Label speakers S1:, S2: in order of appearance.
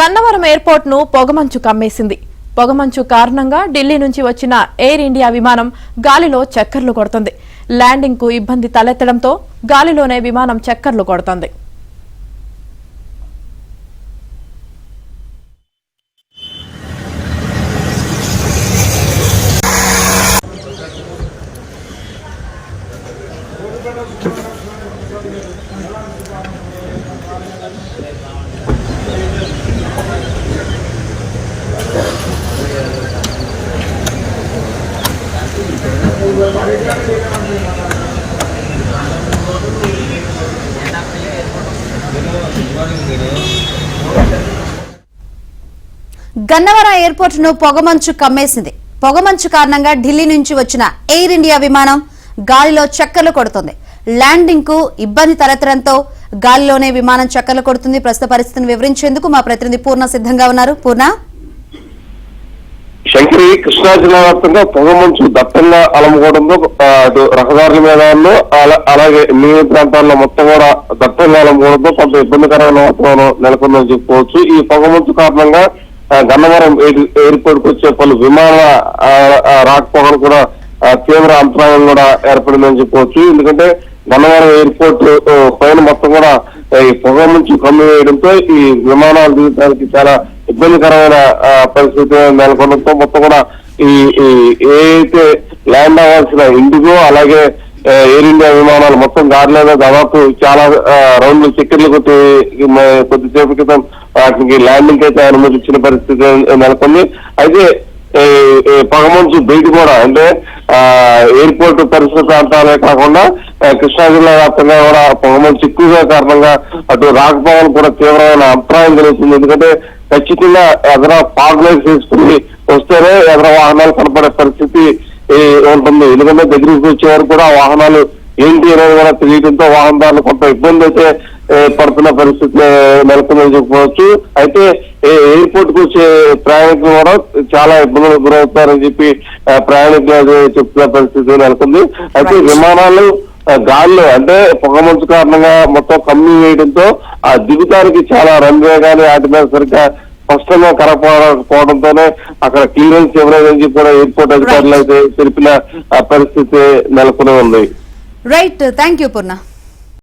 S1: Gannavaram airport ను పొగమంచు కమ్మేసింది. పొగమంచు కారణంగా ఢిల్లీ నుంచి వచ్చిన ఎయిర్ ఇండియా విమానం గాలిలో చక్కర్లు కొడుతుంది. ల్యాండింగ్ కు ఇబ్బంది తలెత్తడంతో గాలిలోనే విమానం చక్కర్లు కొడుతుంది.
S2: గన్నవరం ఎయిర్పోర్ట్ ను పొగమంచు కమ్మేసింది. పొగమంచు కారణంగా ఢిల్లీ నుంచి వచ్చిన ఎయిర్ ఇండియా విమానం గాలిలో చక్కర్లు కొడుతుంది. ల్యాండింగ్ కు ఇబ్బంది తలెత్తడంతో గాలిలోనే విమానం చక్కర్లు కొడుతుంది. ప్రస్తుత పరిస్థితిని వివరించేందుకు మా ప్రతినిధి పూర్ణ సిద్ధంగా ఉన్నారు. పూర్ణ,
S3: శంకరి, కృష్ణా జిల్లా వ్యాప్తంగా పొగమంచు దట్టంగా అలముకోవడంతో అటు రహదారుల మీద అలాగే మిగిలిన ప్రాంతాల్లో మొత్తం కూడా దట్టంగా అలముకోవడంతో కొంత ఇబ్బందికరమైన వాతావరణం నెలకొందని చెప్పుకోవచ్చు. ఈ పొగమంచు కారణంగా గన్నవరం ఎయిర్పోర్ట్ కు వచ్చే పలు విమానాల రాకపోకలు కూడా తీవ్ర అంతరాయం కూడా ఏర్పడిందని చెప్పుకోవచ్చు. ఎందుకంటే గన్నవరం ఎయిర్పోర్ట్ పైన మొత్తం కూడా ఈ పొగమంచు కమ్మి వేయడంతో ఈ విమానాలు దిగడానికి చాలా ఇబ్బందికరమైన పరిస్థితి నెలకొనడంతో మొత్తం కూడా ఈ ఏదైతే ల్యాండ్ అవ్వాల్సిన ఇండిగో అలాగే ఎయిర్ ఇండియా విమానాలు మొత్తం గాలిలో దాదాపు చాలా రౌండ్లు చక్కెర్లు కొద్దిసేపు క్రితం వాటికి ల్యాండింగ్ అయితే అనుమతించిన పరిస్థితి నెలకొంది. అయితే పొగమంచు బయట కూడా అంటే ఎయిర్పోర్ట్ పరిసర ప్రాంతాలే కాకుండా కృష్ణా జిల్లా వ్యాప్తంగా కూడా పొగమంచు ఎక్కువగా కారణంగా అటు రాకపోకలు కూడా తీవ్రమైన అంతరాయం జరుగుతుంది. ఎందుకంటే ఖచ్చితంగా ఎదర ఫాగ్ లైట్స్ వేసుకుని వస్తేనే ఎదర వాహనాలు కనపడే పరిస్థితి ఉంటుంది. ఎందుకంటే దగ్గరికి వచ్చే వరకు కూడా వాహనాలు ఏంటి అనేది కూడా తెలియడంతో వాహనదారులు కొంత ఇబ్బంది అయితే పడుతున్న పరిస్థితి నెలకొందని చెప్పుకోవచ్చు. అయితే ఎయిర్పోర్ట్ కు వచ్చే ప్రయాణికులు కూడా చాలా ఇబ్బందులకు గురవుతారని చెప్పి ప్రయాణికులు చెప్తున్న పరిస్థితి నెలకొంది. అయితే విమానాలు గాల్లో అంటే పొగమంచు కారణంగా మొత్తం కమ్మి వేయడంతో ఆ దిగుతానికి చాలా రన్వే కానీ వాటి మీద సరిగ్గా స్పష్టంగా కనపడకపోవడంతోనే అక్కడ క్లియరెన్స్ ఎవరైనా కూడా ఎయిర్పోర్ట్ అధికారులు అయితే తెలిపిన పరిస్థితి నెలకొని ఉంది.
S2: Right, thank you Purna.